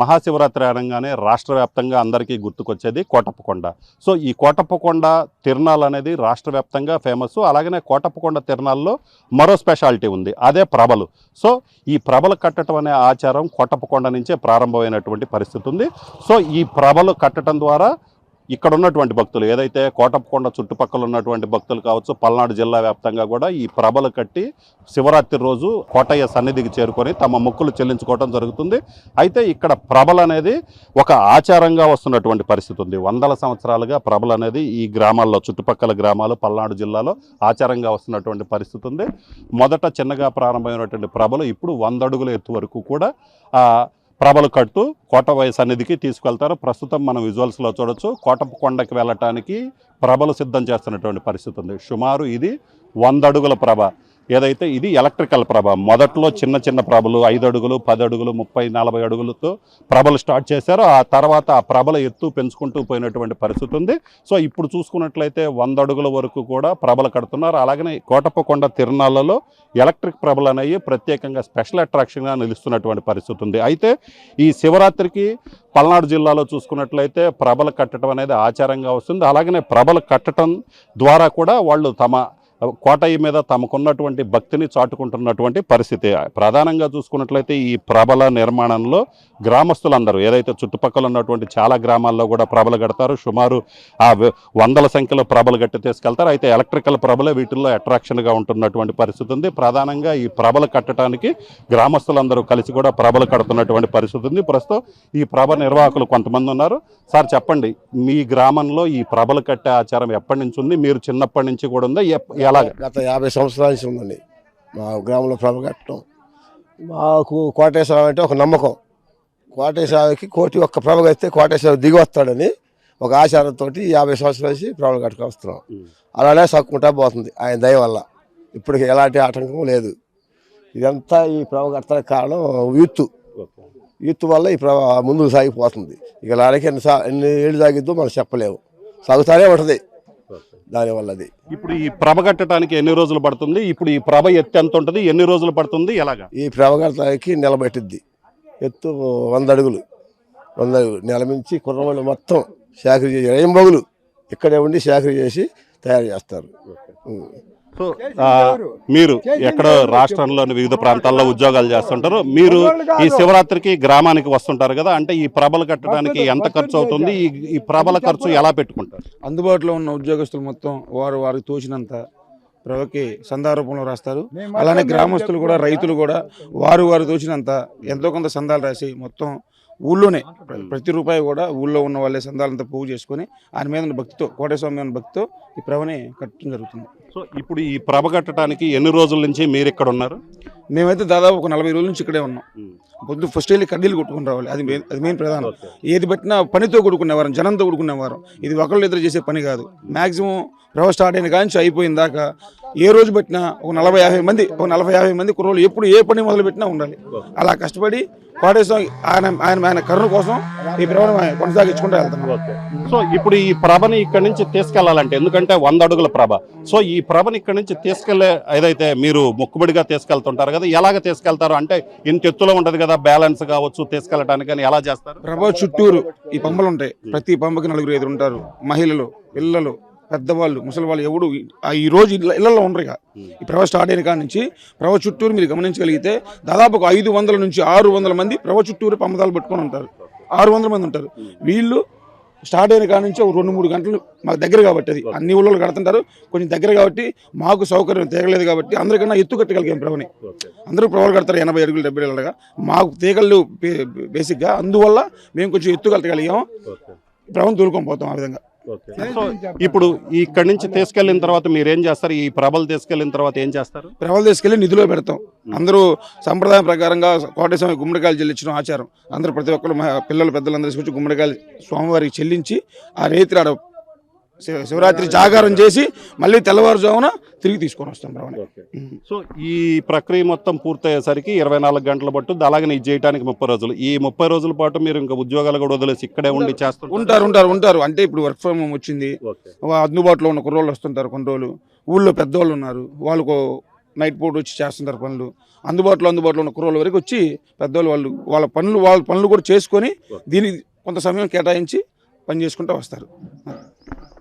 మహాశివరాత్రి అనగానే రాష్ట్ర వ్యాప్తంగా అందరికీ గుర్తుకొచ్చేది కోటప్పకొండ. సో ఈ కోటప్పకొండ తిరునాళ్ళు అనేది రాష్ట్ర వ్యాప్తంగా ఫేమస్. అలాగనే కోటప్పకొండ తిరునాళ్ళలో మరో స్పెషాలిటీ ఉంది, అదే ప్రభలు. సో ఈ ప్రభలు కట్టడం అనే ఆచారం కోటప్పకొండ నుంచే ప్రారంభమైనటువంటి పరిస్థితి ఉంది. సో ఈ ప్రభలు కట్టడం ద్వారా ఇక్కడ ఉన్నటువంటి భక్తులు ఏదైతే కోటప్పకొండ చుట్టుపక్కల ఉన్నటువంటి భక్తులు కావచ్చు, పల్నాడు జిల్లా వ్యాప్తంగా కూడా ఈ ప్రభలు కట్టి శివరాత్రి రోజు కోటయ్య సన్నిధికి చేరుకొని తమ మొక్కులు చెల్లించుకోవడం జరుగుతుంది. అయితే ఇక్కడ ప్రభలు అనేది ఒక ఆచారంగా వస్తున్నటువంటి పరిస్థితి ఉంది. వందల సంవత్సరాలుగా ప్రభలు అనేది ఈ గ్రామాల్లో, చుట్టుపక్కల గ్రామాలు, పల్నాడు జిల్లాలో ఆచారంగా వస్తున్నటువంటి పరిస్థితి ఉంది. మొదట చిన్నగా ప్రారంభమైనటువంటి ప్రభలు ఇప్పుడు 100 అడుగుల ఎత్తు వరకు కూడా ప్రభలు కడుతూ కోటయ్య సన్నిధికి తీసుకెళ్తారు. ప్రస్తుతం మనం విజువల్స్లో చూడొచ్చు, కోటప్పకొండకి వెళ్ళటానికి ప్రభలు సిద్ధం చేస్తున్నటువంటి పరిస్థితి ఉంది. సుమారు ఇది 100 అడుగుల ప్రభ. ఏదైతే ఇది ఎలక్ట్రికల్ ప్రభ. మొదట్లో చిన్న చిన్న ప్రభలు 5 అడుగులు, 10 అడుగులు, 30, 40 అడుగులతో ప్రభలు స్టార్ట్ చేశారు. ఆ తర్వాత ఆ ప్రభల ఎత్తు పెంచుకుంటూ పోయినటువంటి పరిస్థితి ఉంది. సో ఇప్పుడు చూసుకున్నట్లయితే 100 అడుగుల వరకు కూడా ప్రభలు కడుతున్నారు. అలాగనే కోటప్పకొండ తిరునాళ్ళలో ఎలక్ట్రిక్ ప్రభలు అనేవి ప్రత్యేకంగా స్పెషల్ అట్రాక్షన్గా నిలుస్తున్నటువంటి పరిస్థితి ఉంది. అయితే ఈ శివరాత్రికి పల్నాడు జిల్లాలో చూసుకున్నట్లయితే ప్రభలు కట్టడం అనేది ఆచారంగా వస్తుంది. అలాగనే ప్రభలు కట్టడం ద్వారా కూడా వాళ్ళు తమ కోటయ్య మీద తమకున్నటువంటి భక్తిని చాటుకుంటున్నటువంటి పరిస్థితి. ప్రధానంగా చూసుకున్నట్లయితే ఈ ప్రభల నిర్మాణంలో గ్రామస్తులందరూ ఏదైతే చుట్టుపక్కల ఉన్నటువంటి చాలా గ్రామాల్లో కూడా ప్రభలు కడతారు. సుమారు ఆ వందల సంఖ్యలో ప్రభలు కట్టి తీసుకెళ్తారు. అయితే ఎలక్ట్రికల్ ప్రభలే వీటిల్లో అట్రాక్షన్గా ఉంటున్నటువంటి పరిస్థితి ఉంది. ప్రధానంగా ఈ ప్రభలు కట్టడానికి గ్రామస్తులందరూ కలిసి కూడా ప్రభలు కడుతున్నటువంటి పరిస్థితి ఉంది. ప్రస్తుతం ఈ ప్రభ నిర్వాహకులు కొంతమంది ఉన్నారు. సార్ చెప్పండి, మీ గ్రామంలో ఈ ప్రభలు కట్టే ఆచారం ఎప్పటి నుంచి ఉంది? మీరు చిన్నప్పటి నుంచి కూడా ఉందా? గత 50 సంవత్సరాల నుంచి ఉందండి మా గ్రామంలో ప్రభ కట్టడం. మాకు కోటేశ్వరం అంటే ఒక నమ్మకం. కోటేశ్వరానికి కోటి ఒక్క ప్రభ కడితే కోటేశ్వరం దిగి వస్తాడని ఒక ఆచారంతో 50 సంవత్సరాల నుంచి ప్రభలు కట్టుకు వస్తున్నాం. అలానే సక్కుంటా పోతుంది ఆయన దయ వల్ల. ఇప్పటికి ఎలాంటి ఆటంకం లేదు. ఇదంతా ఈ ప్రభ కట్టడానికి కారణం యూత్ వల్ల ఈ ప్రభ ముందుకు సాగిపోతుంది. ఇక లానికి ఎన్ని ఏళ్ళు సాగిద్దో మనం చెప్పలేము, సాగుతానే ఉంటుంది దానివల్ల. అది ఇప్పుడు ఈ ప్రభ కట్టడానికి ఎన్ని రోజులు పడుతుంది? ఇప్పుడు ఈ ప్రభ ఎత్తు ఎంత ఉంటుంది? ఎన్ని రోజులు పడుతుంది? ఎలాగా? ఈ ప్రభ కట్టడానికి నెల పట్టిద్ది. ఎత్తు 100 అడుగులు. 100 అడుగులు నెల మించి కుర్రవాళ్ళు మొత్తం సేకరి చేసి రేంబగులు ఇక్కడే ఉండి సేకరి చేసి తయారు చేస్తారు. సో మీరు ఎక్కడ రాష్ట్రంలోని వివిధ ప్రాంతాల్లో ఉద్యోగాలు చేస్తుంటారు. మీరు ఈ శివరాత్రికి గ్రామానికి వస్తుంటారు కదా, అంటే ఈ ప్రభలు కట్టడానికి ఎంత ఖర్చు అవుతుంది? ఈ ప్రభల ఖర్చు ఎలా పెట్టుకుంటారు? అందుబాటులో ఉన్న ఉద్యోగస్తులు మొత్తం వారికి తోచినంత ప్రభకి సందా రూపంలో రాస్తారు. అలానే గ్రామస్తులు కూడా, రైతులు కూడా వారు తోచినంత ఎంతో కొంత సందాలు రాసి మొత్తం ఊళ్ళోనే ప్రతి రూపాయి కూడా ఊళ్ళో ఉన్న వాళ్ళే సందాలంతా పోగు చేసుకొని ఆయన మీద భక్తితో, కోటేశ్వరం మీద భక్తితో ఈ ప్రభని కట్టడం జరుగుతుంది. సో ఇప్పుడు ఈ ప్రభ కట్టడానికి ఎన్ని రోజుల నుంచి మీరు ఇక్కడ ఉన్నారు? మేమైతే దాదాపు ఒక 40 రోజుల నుంచి ఇక్కడే ఉన్నాం. పొద్దు ఫస్ట్ వెళ్ళి కడ్డీలు కొట్టుకుని రావాలి. అది మెయిన్ ప్రధానం. ఏది పెట్టినా పనితో కొడుకునేవారు, జనంతో కొడుకునేవారు. ఇది ఒకళ్ళు ఇద్దరు చేసే పని కాదు. మ్యాక్సిమం ప్రభ స్టార్ట్ అయిన కానీ అయిపోయిన దాకా ఏ రోజు పెట్టినా ఒక 40-50 మంది కుర్రోళ్ళు ఎప్పుడు ఏ పని మొదలు పెట్టినా ఉండాలి. అలా కష్టపడి కోటేశ్వరం ఆయన కరుణ కోసం ఈ ప్రభను కొనసాగించుకుంటూ వెళ్తాం. సో ఇప్పుడు ఈ ప్రభని ఇక్కడ నుంచి తీసుకెళ్లాలంటే, ఎందుకంటే 100 అడుగుల ప్రభ, సో ఈ ప్రభని ఇక్కడ నుంచి తీసుకెళ్లే ఏదైతే మీరు మొక్కుబడిగా తీసుకెళ్తుంటారు కదా, ఎలాగ తీసుకెళ్తారు? అంటే ఇంత ఎత్తులో ఉంటది కదా, బ్యాలెన్స్ కావచ్చు తీసుకెళ్ళటానికి, ఎలా చేస్తారు? ప్రభ చుట్టూరు ఈ పంపలు ఉంటాయి. ప్రతి పంపకి 4-5 ఉంటారు. మహిళలు, పిల్లలు, పెద్దవాళ్ళు, ముసలి వాళ్ళు ఎవడు ఈ రోజు ఇళ్లలో ఉండరు. ఇక ఈ ప్రభ స్టార్ట్ అయిన కాడ నుంచి ప్రభ చుట్టూరు మీరు గమనించగలిగితే దాదాపు ఒక 500 నుంచి 600 మంది ప్రభ చుట్టూరు పంపదాలు పెట్టుకొని ఉంటారు. 600 మంది ఉంటారు. వీళ్ళు స్టార్ట్ అయిన కాడ నుంచి ఒక 2-3 గంటలు మాకు దగ్గర కాబట్టి, అది అన్ని ఊళ్ళో కడుతుంటారు, కొంచెం దగ్గర కాబట్టి మాకు సౌకర్యం తీగలేదు కాబట్టి అందరికన్నా ఎత్తు కట్టగలిగాం ప్రభని. అందరూ ప్రభలు కడతారు 80 అడుగులు 70 అడుగులుగా. మాకు తీగలు బేసిక్గా, అందువల్ల మేము కొంచెం ఎత్తు కట్టగలిగాం. ప్రభను తోలుకొని పోతాం ఆ విధంగా. సో ఇప్పుడు ఇక్కడి నుంచి తీసుకెళ్లిన తర్వాత మీరు ఏం చేస్తారు? ఈ ప్రభలు తీసుకెళ్లిన తర్వాత ఏం చేస్తారు? ప్రభలు తీసుకెళ్లి నిధిలో పెడతాం. అందరూ సంప్రదాయం ప్రకారంగా కోటేశ్వరం గుమ్మడికాయలు చెల్లించడం ఆచారం. అందరూ ప్రతి ఒక్కరు పిల్లలు పెద్దలందరూ తీసుకొచ్చి గుమ్మడికాయలు స్వామివారికి చెల్లించి ఆ రేత్రి ఆడ శివరాత్రి జాగారం చేసి మళ్ళీ తెల్లవారుజామున తిరిగి తీసుకొని వస్తాం. సో ఈ ప్రక్రియ మొత్తం పూర్తయ్యేసరికి 24 గంటలు పట్టుద్ది. అలాగే ఇది చేయడానికి 30 రోజులు. ఈ 30 రోజుల పాటు మీరు ఇంకా ఉద్యోగాలు కూడా వదిలేసి ఇక్కడే ఉండి చేస్తారు? ఉంటారు. అంటే ఇప్పుడు వర్క్ ఫ్రమ్ హోమ్ వచ్చింది, అందుబాటులో ఉన్న కుర్రోళ్ళు వస్తుంటారు. కొన్ని రోజులు ఊళ్ళో పెద్దవాళ్ళు ఉన్నారు, వాళ్ళకు నైట్ పూట వచ్చి చేస్తుంటారు పనులు. అందుబాటులో ఉన్న కుర్రోళ్ళ వరకు వచ్చి పెద్దవాళ్ళు వాళ్ళ పనులు కూడా చేసుకొని దీనికి కొంత సమయం కేటాయించి పని చేసుకుంటూ వస్తారు.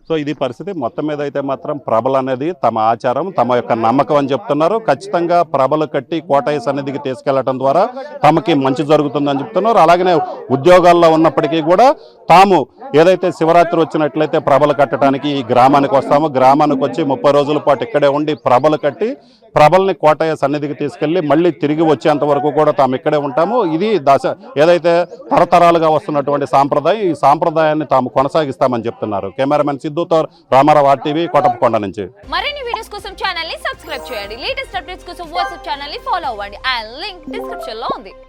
సో ఇది పరిస్థితి. మొత్తం మీద అయితే మాత్రం ప్రభలు అనేది తమ ఆచారం, తమ యొక్క నమ్మకం అని చెప్తున్నారు. ఖచ్చితంగా ప్రభలు కట్టి కోటయ్య సన్నిధికి తీసుకెళ్లడం ద్వారా తమకి మంచి జరుగుతుందని చెప్తున్నారు. అలాగనే ఉద్యోగాల్లో ఉన్నప్పటికీ కూడా తాము ఏదైతే శివరాత్రి వచ్చినట్లయితే ప్రభలు కట్టడానికి ఈ గ్రామానికి వస్తామో, గ్రామానికి వచ్చి 30 రోజుల పాటు ఇక్కడే ఉండి ప్రభలు కట్టి ప్రభల్ని కోటయ్య సన్నిధికి తీసుకెళ్లి మళ్ళీ తిరిగి వచ్చేంత వరకు కూడా తాము ఇక్కడే ఉంటాము. ఇది ఏదైతే తరతరాలుగా వస్తున్నటువంటి సాంప్రదాయం, ఈ సాంప్రదాయాన్ని తాము కొనసాగిస్తామని చెప్తున్నారు. కెమెరామెన్ సిద్ధుతో రామారావు RTV, కోటప్పకొండ నుంచి. మరిన్ని వీడియోస్ కోసం ఛానల్ ని సబ్స్క్రైబ్ చేయండి. లేటెస్ట్ అప్డేట్స్ కోసం వాట్సాప్ ఛానల్ ని ఫాలో అవ్వండి. ఆ లింక్ డిస్క్రిప్షన్ లో ఉంది.